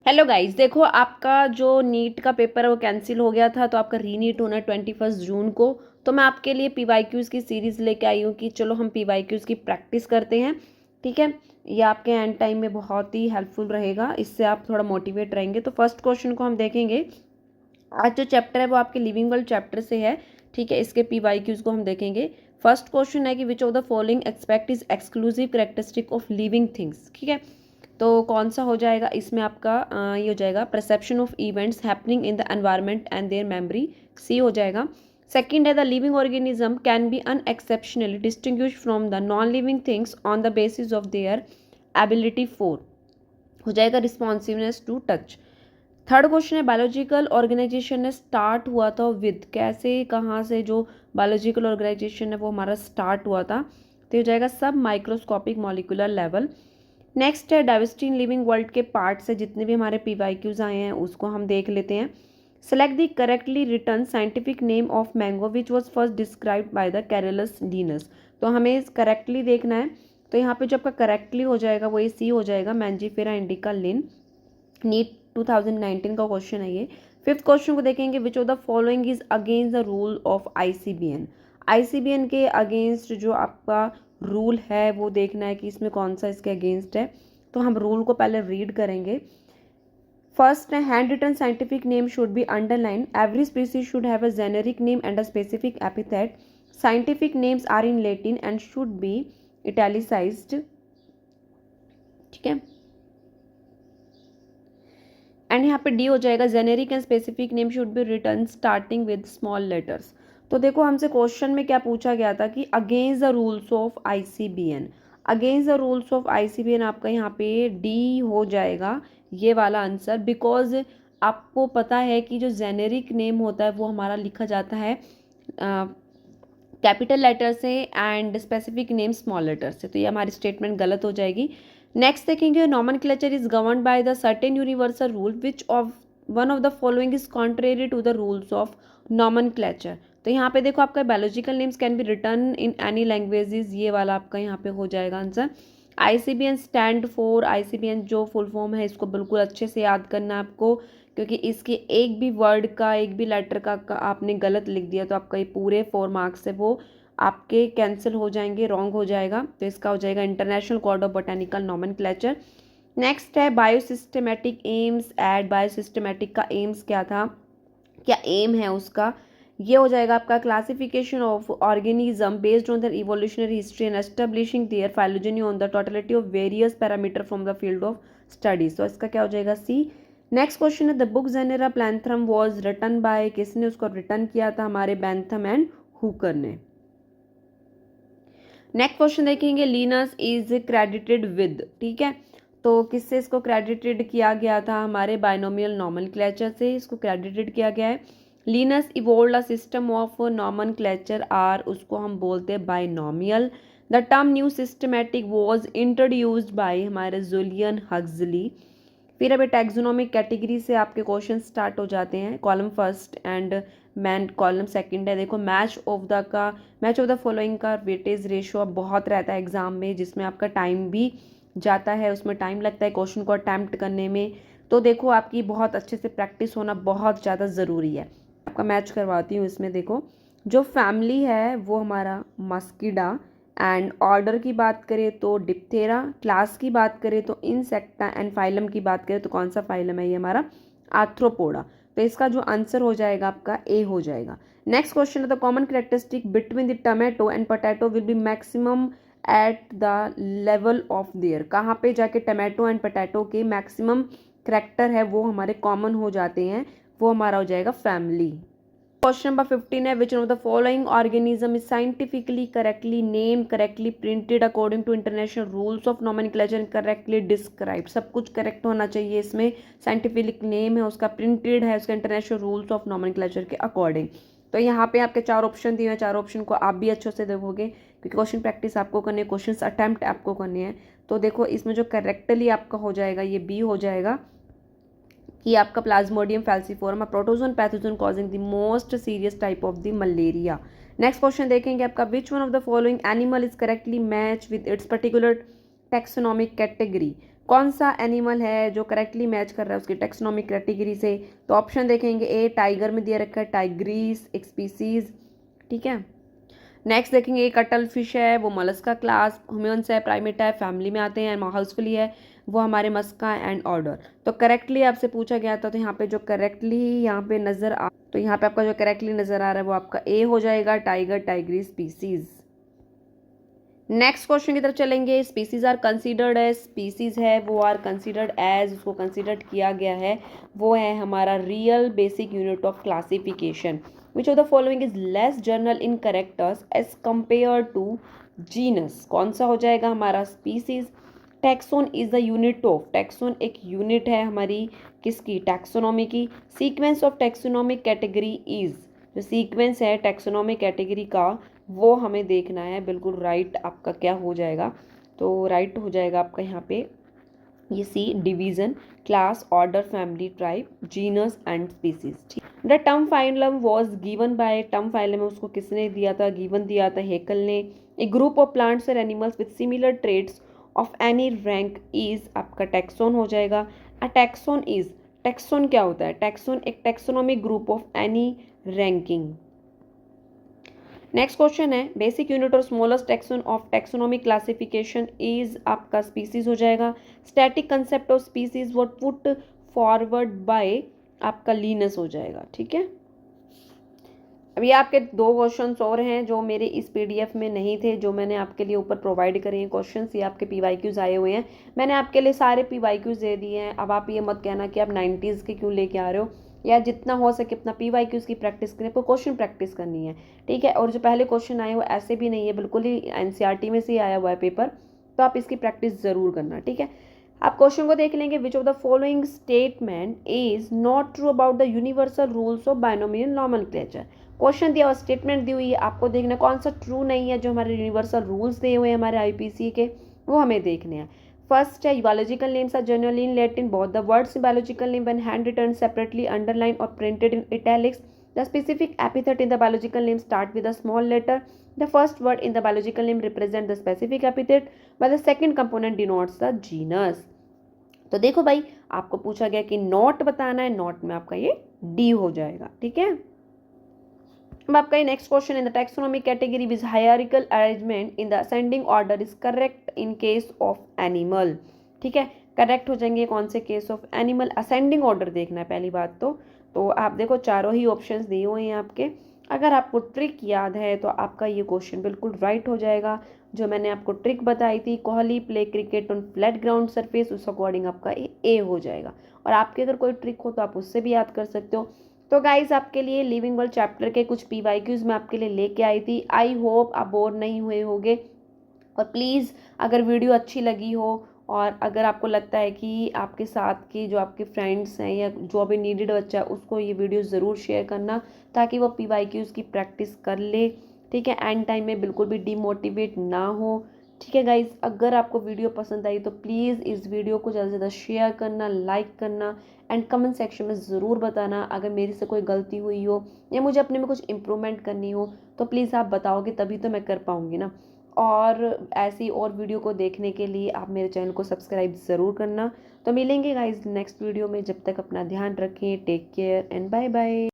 Hello guys, देखो आपका जो नीट का पेपर है वो कैंसिल हो गया था, तो आपका रीनीट होना है 21 जून को। तो मैं आपके लिए पीवाईक्यूज़ की सीरीज़ लेके आई हूँ कि चलो हम पीवाईक्यूज़ की प्रैक्टिस करते हैं। ठीक है, ये आपके एंड टाइम में बहुत ही हेल्पफुल रहेगा, इससे आप थोड़ा मोटिवेट रहेंगे। तो फर्स्ट क्वेश्चन को हम देखेंगे। आज जो चैप्टर है वो आपके लिविंग वर्ल्ड चैप्टर से है। ठीक है, इसके पीवाईक्यूज़ को हम देखेंगे। फर्स्ट क्वेश्चन है कि विच of the following expect is exclusive characteristic of living things. ठीक है, तो कौन सा हो जाएगा इसमें आपका ये हो जाएगा perception of events happening in the environment and their memory. C हो जाएगा। सेकंड है the living organism can be unexceptionally distinguish from the non living things on the basis of their ability. Four हो जाएगा responsiveness to touch. Third question है biological organisation ने start हुआ था with, कैसे कहाँ से जो बायोलॉजिकल ऑर्गेनाइजेशन है वो हमारा स्टार्ट हुआ था। तो हो जाएगा सब माइक्रोस्कोपिक मॉलिकुलर लेवल। नेक्स्ट है डाइवर्सिटी इन लिविंग वर्ल्ड के पार्ट से जितने भी हमारे पीवाईक्यूज आए हैं उसको हम देख लेते हैं। Select the correctly written scientific name of mango which was first described by the Carolus Linnaeus. तो हमें करेक्टली देखना है। तो यहाँ पे जो आपका करेक्टली हो जाएगा वो ये सी हो जाएगा, मैंजीफेरा इंडिका लिन। नीट 2019 का क्वेश्चन है ये। फिफ्थ क्वेश्चन को देखेंगे, विच of the following is against the rule of ICBN. ICBN के अगेंस्ट जो आपका रूल है वो देखना है कि इसमें कौन सा इसके अगेंस्ट है। तो हम रूल को पहले रीड करेंगे। फर्स्ट है hand written scientific name should be underline, every species should have a generic name and a specific epithet, scientific names are in Latin and should be italicised. ठीक है, and यहाँ पे D हो जाएगा, generic and specific name should be written starting with small letters. तो देखो हमसे question में क्या पूछा गया था कि against the rules of ICBN. Against the rules of ICBN आपका यहाँ पे डी हो जाएगा ये वाला आंसर, बिकॉज आपको पता है कि जो जेनेरिक नेम होता है वो हमारा लिखा जाता है कैपिटल लेटर से and specific name small letter से। तो ये हमारी स्टेटमेंट गलत हो जाएगी। नेक्स्ट देखेंगे, nomenclature is govern by the certain universal rule which of one of the following is contrary to the rules of nomenclature. तो यहाँ पे देखो आपका biological names can be written in any languages, ये वाला आपका यहाँ पे हो जाएगा answer. ICBN stand for, ICBN जो फुल फॉर्म है इसको बिल्कुल अच्छे से याद करना है आपको, क्योंकि इसके एक भी वर्ड का एक भी लेटर का आपने गलत लिख दिया तो आपका ये पूरे 4 मार्क्स है वो आपके कैंसिल हो जाएंगे, रॉन्ग हो जाएगा। तो इसका हो जाएगा international code of botanical nomenclature. Next है बायोसिस्टमेटिक एम्स एट, बायोसिस्टमेटिक का एम्स क्या था, क्या एम है उसका। ये हो जाएगा आपका classification of organism based on their evolutionary history and establishing their phylogeny on the totality of various parameter from the field of studies. तो इसका क्या हो जाएगा सी। नेक्स्ट क्वेश्चन है the book Genera Plantarum was written by, किसने उसको written किया था, हमारे बैंथम एंड हुकर ने। नेक्स्ट क्वेश्चन देखेंगे, लीनस इज क्रेडिटेड विद। ठीक है, तो किससे इसको क्रेडिटेड किया गया था, हमारे बायनोमियल नॉमेनक्लेचर से इसको क्रेडिटेड किया गया है। Linnaeus evolved a system of nomenclature are, उसको हम बोलते हैं binomial. The term new systematic was introduced by हमारे जुलियन हक्सली। फिर अभी टैक्सोनॉमिक कैटेगरी से आपके क्वेश्चन स्टार्ट हो जाते हैं। Column first and man column second है। देखो मैच ऑफ द फॉलोइंग का वेटेज रेशियो बहुत रहता है एग्जाम में, जिसमें आपका टाइम भी जाता है, उसमें टाइम लगता है क्वेश्चन को अटैम्प्ट करने में। तो देखो आपकी बहुत अच्छे से प्रैक्टिस होना बहुत ज़्यादा ज़रूरी है। आपका मैच करवाती हूँ इसमें। देखो जो फैमिली है वो हमारा मस्कीडा, एंड ऑर्डर की बात करें तो डिप्थेरा, क्लास की बात करें तो इंसेक्टा, एंड फाइलम की बात करें तो कौन सा फाइलम है ये हमारा आर्थ्रोपोडा। तो इसका जो आंसर हो जाएगा आपका ए हो जाएगा। नेक्स्ट क्वेश्चन है the common characteristic between the tomato and potato will be maximum at the level of their. कहाँ पे जाके टमाटो एंड पोटैटो के मैक्सिमम करेक्टर है वो हमारे कॉमन हो जाते हैं, वो हमारा हो जाएगा फैमिली। क्वेश्चन नंबर 15 है, which of the following organism is scientifically correctly name, correctly printed according to international rules of nomenclature, correctly described. सब कुछ करेक्ट होना चाहिए इसमें। साइंटिफिक नेम है उसका, प्रिंटेड है उसका इंटरनेशनल रूल्स ऑफ नॉमेनक्लेचर के अकॉर्डिंग। तो यहाँ पे आपके 4 ऑप्शन दिए हैं, 4 ऑप्शन को आप भी अच्छे से देखोगे क्योंकि क्वेश्चन प्रैक्टिस आपको करनी है, क्वेश्चन अटैम्प्ट आपको करनी है। तो देखो इसमें जो करेक्टली आपका हो जाएगा ये बी हो जाएगा कि आपका Plasmodium falciparum, protozoan pathogen causing the most serious type of the malaria. Next question देखेंगे आपका, which one of the following animal is correctly match with its particular taxonomic category. कौन सा एनिमल है जो करेक्टली मैच कर रहा है उसकी टेक्सोनॉमिक कैटेगरी से? तो ऑप्शन देखेंगे, ए टाइगर में दिया रखा है टाइग्रीस एक स्पीसीज, ठीक है। नेक्स्ट देखेंगे, कटल फिश है वो मलस्का क्लास, ह्यूमन्स है प्राइमेट है फैमिली में आते हैं, हाउसफुली है वो हमारे मस्का एंड ऑर्डर। तो करेक्टली आपसे पूछा गया था, तो यहाँ पे जो करेक्टली यहाँ पे नजर आ, तो यहाँ पे आपका जो करेक्टली नजर आ रहा है वो आपका ए हो जाएगा, tiger tigris species. Next question की तरफ चलेंगे, species are considered as, species है वो आर कंसीडर्ड एज, उसको कंसीडर्ड किया गया है वो है हमारा real basic unit of classification. Which of the following is less general in characters as compare to genus? कौन सा हो जाएगा हमारा species. Taxon is the unit of, taxon एक यूनिट है हमारी किसकी, टैक्सोनॉमी की। Sequence of taxonomic category is, जो सीक्वेंस है टैक्सोनॉमिक कैटेगरी का वो हमें देखना है, बिल्कुल राइट आपका क्या हो जाएगा, तो राइट हो जाएगा आपका यहाँ पे ये C, division, class, order, family, tribe, genus and species. The term phylum was given by, term phylum उसको किसने दिया था, गिवन दिया था हेकल ने। ए ग्रुप ऑफ प्लांट्स और animals with similar traits of any rank is, आपका taxon हो जाएगा। अ टैक्सोन इज, टैक्सोन क्या होता है, टैक्सोन एक taxonomic group of any ranking. Next question है, बेसिक यूनिट और smallest taxon of taxonomic classification is, आपका स्पीसीज हो जाएगा। Static concept of species what put forward bye, आपका लीनस हो जाएगा, ठीक है। अभी आपके दो क्वेश्चंस और हैं जो मेरे इस पीडीएफ में नहीं थे, जो मैंने आपके लिए ऊपर प्रोवाइड करे हैं क्वेश्चंस, ये आपके पीवाईक्यूज आए हुए हैं, मैंने आपके लिए सारे पीवाईक्यूज दे दिए हैं। अब आप ये मत कहना कि आप 90s के क्यों लेके आ रहे हो, या जितना हो सके अपना पीवाईक्यूज की प्रैक्टिस करें, आपको क्वेश्चन प्रैक्टिस करनी है, ठीक है। और जो पहले क्वेश्चन आए वो ऐसे भी नहीं है, बिल्कुल ही एनसीईआरटी में से आया हुआ है पेपर, तो आप इसकी प्रैक्टिस जरूर करना, ठीक है। आप क्वेश्चन को देख लेंगे, विच of the following statement is not true about the universal rules of binomial nomenclature. Question दिया और स्टेटमेंट दी हुई है, आपको देखना कौन सा ट्रू नहीं है, जो हमारे यूनिवर्सल रूल्स दिए हुए हैं हमारे आईपीसी के, वो हमें देखने हैं। फर्स्ट है, biological names are generally in Latin, both the words in biological name when hand written separately underline और printed in italics, the specific epithet in the biological name start with a small letter, the first word in the biological name represent the specific epithet while the second component denotes the genus। तो देखो भाई, आपको पूछा गया कि not बताना है, not में आपका ये डी हो जाएगा, ठीक है। अब आपका ये next question, in the taxonomic category with hierarchical arrangement in the ascending order is correct in case of animal, ठीक है। करेक्ट हो जाएंगे कौन से case of animal, ascending order देखना है पहली बात तो आप देखो चारों ही ऑप्शंस दिए हुए हैं आपके, अगर आपको ट्रिक याद है तो आपका ये क्वेश्चन बिल्कुल राइट हो जाएगा। जो मैंने आपको ट्रिक बताई थी, Kohli play cricket on flat ground surface, उस अकॉर्डिंग आपका ए हो जाएगा। और आपके अगर कोई ट्रिक हो तो आप उससे भी याद कर सकते हो। तो गाइज आपके लिए लिविंग वर्ल्ड चैप्टर के कुछ पीवाईक्यूज मैं आपके लिए लेके आई थी, आई होप आप बोर नहीं हुए होंगे। और प्लीज़ अगर वीडियो अच्छी लगी हो और अगर आपको लगता है कि आपके साथ की जो आपके फ्रेंड्स हैं या जो अभी नीडेड बच्चा है उसको ये वीडियो ज़रूर शेयर करना, ताकि वो पीवाईक्यूज की प्रैक्टिस कर ले, ठीक है। एंड टाइम में बिल्कुल भी डिमोटिवेट ना हो, ठीक है गाइज। अगर आपको वीडियो पसंद आई तो प्लीज़ इस वीडियो को ज़्यादा से ज़्यादा शेयर करना, लाइक करना एंड कमेंट सेक्शन में ज़रूर बताना अगर मेरे से कोई गलती हुई हो या मुझे अपने में कुछ इम्प्रूवमेंट करनी हो, तो प्लीज़ आप बताओगे तभी तो मैं कर पाऊँगी ना। और ऐसी और वीडियो को देखने के लिए आप मेरे चैनल को सब्सक्राइब ज़रूर करना। तो मिलेंगे गाइज नेक्स्ट वीडियो में, जब तक अपना ध्यान रखें, take care and bye bye.